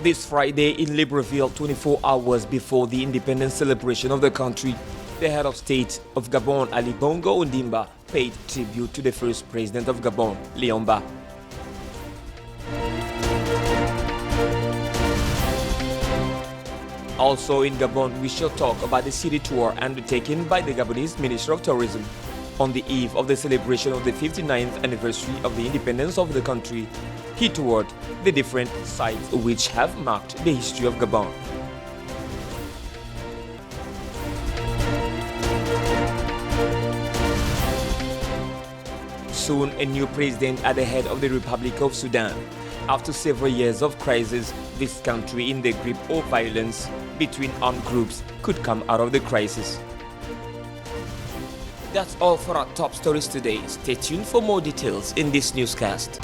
This Friday in Libreville, 24 hours before the independence celebration of the country, the head of state of Gabon, Ali Bongo Ondimba, paid tribute to the first president of Gabon, Liomba. Also in Gabon, we shall talk about the city tour undertaken by the Gabonese Minister of Tourism. On the eve of the celebration of the 59th anniversary of the independence of the country, he toured the different sites which have marked the history of Gabon. Soon, a new president at the head of the Republic of Sudan. After several years of crisis, this country in the grip of violence between armed groups could come out of the crisis. That's all for our top stories today. Stay tuned for more details in this newscast.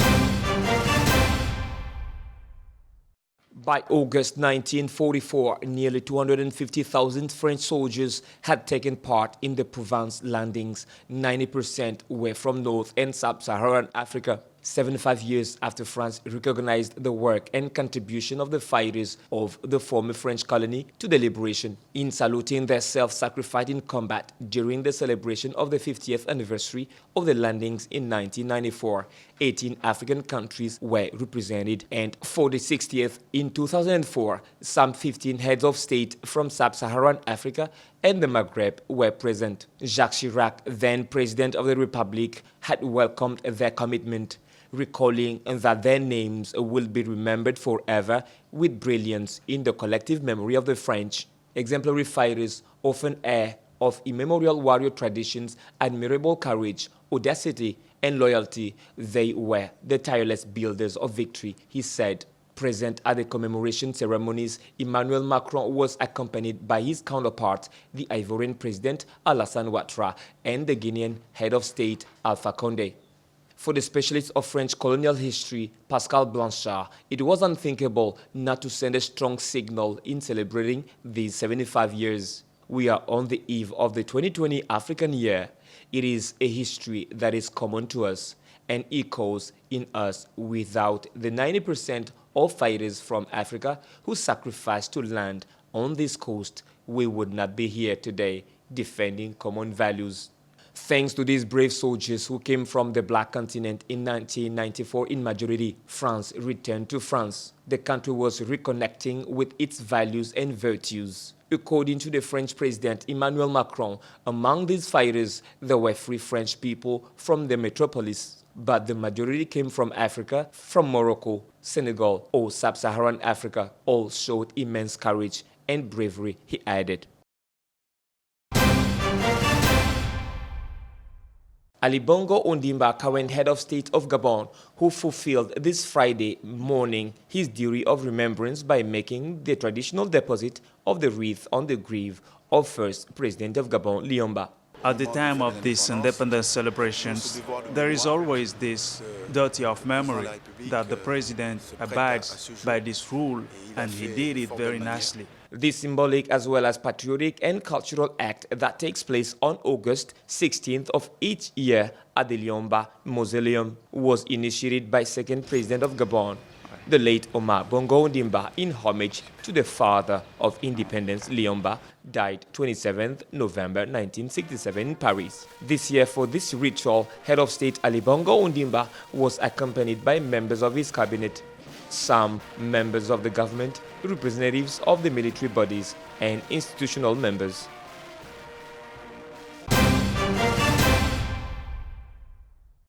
By August 1944, nearly 250,000 French soldiers had taken part in the Provence landings. 90% were from North and Sub-Saharan Africa. 75 years after France recognized the work and contribution of the fighters of the former French colony to the liberation. In saluting their self-sacrifice in combat during the celebration of the 50th anniversary of the landings in 1994, 18 African countries were represented, and for the 60th in 2004, some 15 heads of state from Sub-Saharan Africa and the Maghreb were present. Jacques Chirac, then President of the Republic, had welcomed their commitment, recalling that their names will be remembered forever with brilliance in the collective memory of the French. Exemplary fighters, often heir of immemorial warrior traditions, admirable courage, audacity, and loyalty, they were the tireless builders of victory, he said. Present at the commemoration ceremonies, Emmanuel Macron was accompanied by his counterpart, the Ivorian President Alassane Ouattara, and the Guinean head of state Alpha Condé. For the specialist of French colonial history, Pascal Blanchard, it was unthinkable not to send a strong signal in celebrating these 75 years. We are on the eve of the 2020 African year. It is a history that is common to us and echoes in us. Without the 90% of fighters from Africa who sacrificed to land on this coast, we would not be here today defending common values. Thanks to these brave soldiers who came from the Black continent in 1994 in majority, France returned to France. The country was reconnecting with its values and virtues. According to the French President Emmanuel Macron, among these fighters, there were free French people from the metropolis, but the majority came from Africa, from Morocco, Senegal, or Sub-Saharan Africa. All showed immense courage and bravery, he added. Ali Bongo Ondimba, current head of state of Gabon, who fulfilled this Friday morning his duty of remembrance by making the traditional deposit of the wreath on the grave of first president of Gabon, Liomba. At the time of these independence celebrations, there is always this duty of memory that the president abides by this rule, and he did it very nicely. This symbolic as well as patriotic and cultural act that takes place on August 16th of each year at the Liomba Mausoleum was initiated by second president of Gabon, the late Omar Bongo Ondimba, in homage to the father of independence, Liomba, died 27th November 1967 in Paris. This year, for this ritual, head of state Ali Bongo Ondimba was accompanied by members of his cabinet, some members of the government, representatives of the military bodies, and institutional members.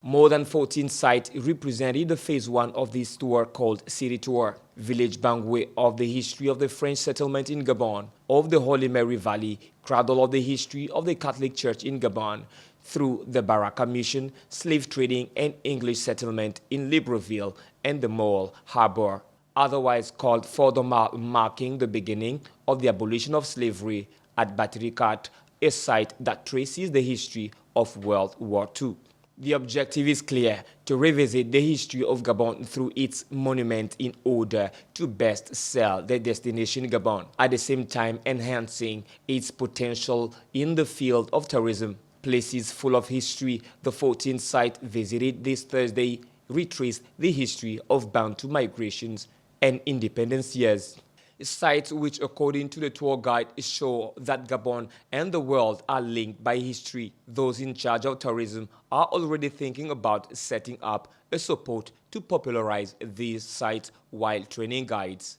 More than 14 sites represented the phase one of this tour called City Tour. Village Bangwe of the history of the French settlement in Gabon, of the Holy Mary Valley, cradle of the history of the Catholic Church in Gabon, through the Baraka Mission, slave trading and English settlement in Libreville and the Mole Harbor, otherwise called Fordoma, marking the beginning of the abolition of slavery at Batiricat, a site that traces the history of World War II. The objective is clear: to revisit the history of Gabon through its monument in order to best sell the destination Gabon, at the same time enhancing its potential in the field of tourism. Places full of history, the 14th site visited this Thursday retraced the history of Bantu migrations and independence years. Sites which, according to the tour guide, show that Gabon and the world are linked by history. Those in charge of tourism are already thinking about setting up a support to popularize these sites while training guides.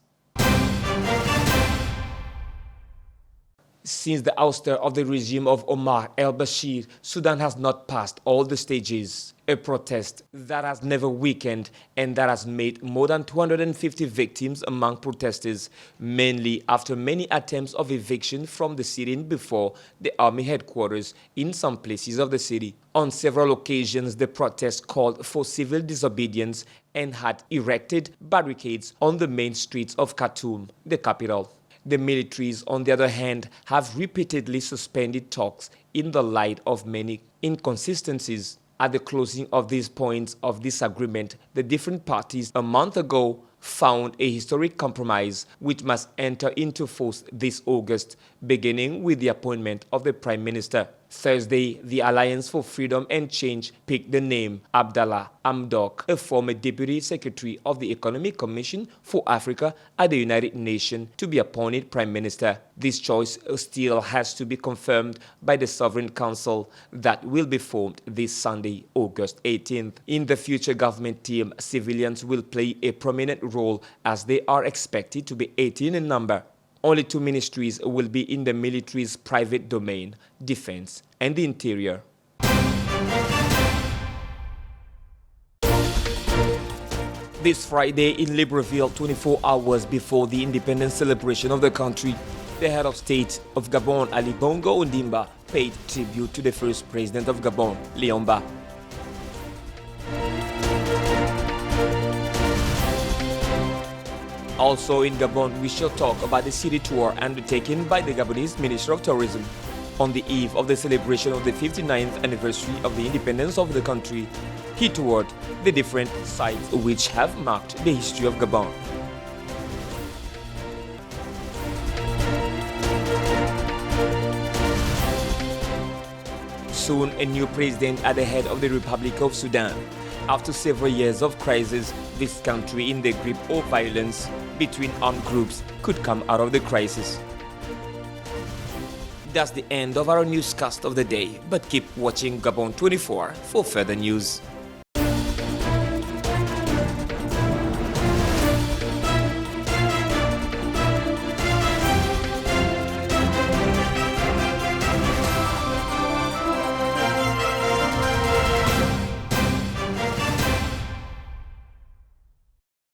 Since the ouster of the regime of Omar el-Bashir, Sudan has not passed all the stages. A protest that has never weakened and that has made more than 250 victims among protesters, mainly after many attempts of eviction from the sitting before the army headquarters in some places of the city. On several occasions, the protests called for civil disobedience and had erected barricades on the main streets of Khartoum, the capital. The militaries, on the other hand, have repeatedly suspended talks in the light of many inconsistencies. At the closing of these points of disagreement, the different parties a month ago found a historic compromise which must enter into force this August, beginning with the appointment of the Prime Minister. Thursday, the Alliance for Freedom and Change picked the name Abdallah Hamdok, a former Deputy Secretary of the Economic Commission for Africa at the United Nations, to be appointed Prime Minister. This choice still has to be confirmed by the Sovereign Council that will be formed this Sunday, August 18th. In the future government team, civilians will play a prominent role as they are expected to be 18 in number. Only 2 ministries will be in the military's private domain, defense and the interior. This Friday in Libreville, 24 hours before the independence celebration of the country, the head of state of Gabon, Ali Bongo Ondimba, paid tribute to the first president of Gabon, Liomba. Also in Gabon, we shall talk about the city tour undertaken by the Gabonese Minister of Tourism. On the eve of the celebration of the 59th anniversary of the independence of the country, he toured the different sites which have marked the history of Gabon. Soon, a new president at the head of the Republic of Sudan. After several years of crisis, this country in the grip of violence between armed groups could come out of the crisis. That's the end of our newscast of the day, but keep watching Gabon 24 for further news.